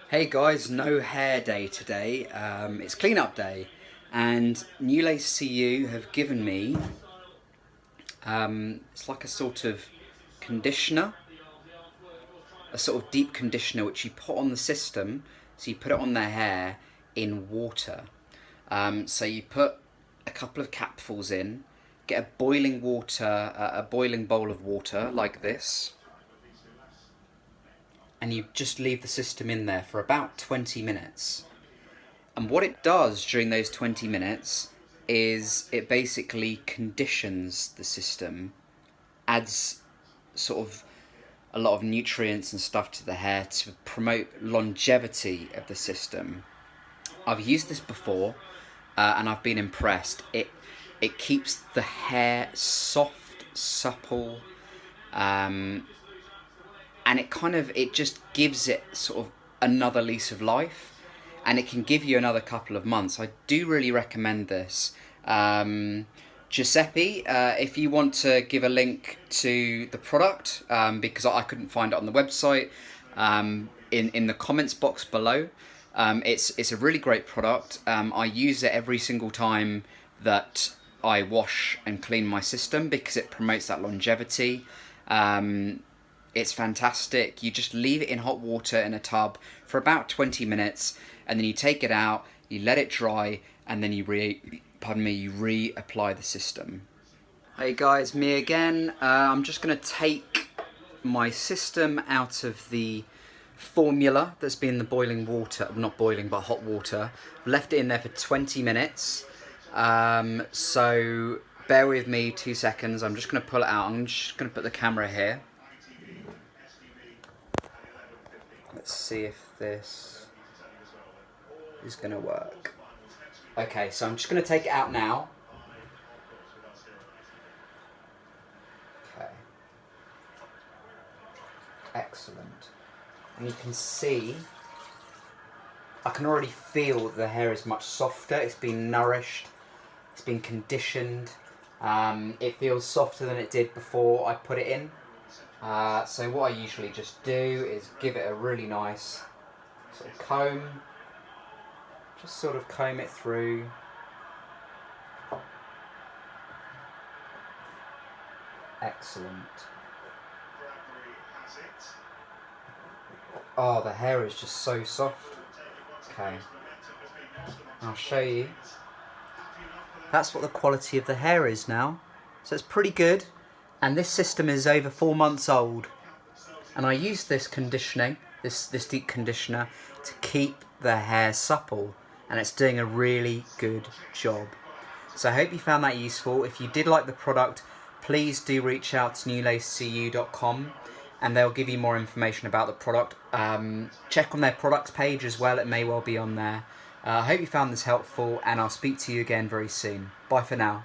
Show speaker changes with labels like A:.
A: Hey guys, no hair day today. It's cleanup day, and Newlacecu have given me it's like a sort of conditioner, a sort of deep conditioner which you put on the system. So you put it on their hair in water. So you put a couple of capfuls in, get a boiling bowl of water like this, and you just leave the system in there for about 20 minutes. And what it does during those 20 minutes is it basically conditions the system, adds sort of a lot of nutrients and stuff to the hair to promote longevity of the system. I've used this before and I've been impressed. It keeps the hair soft, supple, and it just gives it sort of another lease of life, and it can give you another couple of months. I do really recommend this. Giuseppe, if you want to give a link to the product, because I couldn't find it on the website, in the comments box below. It's a really great product. I use it every single time that I wash and clean my system because it promotes that longevity. It's fantastic. You just leave it in hot water in a tub for about 20 minutes, and then you take it out, you let it dry, and then you reapply the system. Hey guys, me again. I'm just going to take my system out of the formula that's been in the boiling water, not boiling but hot water. Left it in there for 20 minutes. So bear with me 2 seconds. I'm just going to pull it out. I'm just going to put the camera here. Let's see if this is going to work. Okay, so I'm just going to take it out now. Okay. Excellent. And you can see, I can already feel that the hair is much softer. It's been nourished. It's been conditioned. It feels softer than it did before I put it in. So what I usually just do is give it a really nice sort of comb. Just sort of comb it through. Excellent. Oh, the hair is just so soft. Okay. I'll show you. That's what the quality of the hair is now. So it's pretty good. And this system is over 4 months old. And I use this conditioning, this deep conditioner, to keep the hair supple. And it's doing a really good job. So I hope you found that useful. If you did like the product, please do reach out to newlacecu.com and they'll give you more information about the product. Check on their products page as well, it may well be on there. I hope you found this helpful, and I'll speak to you again very soon. Bye for now.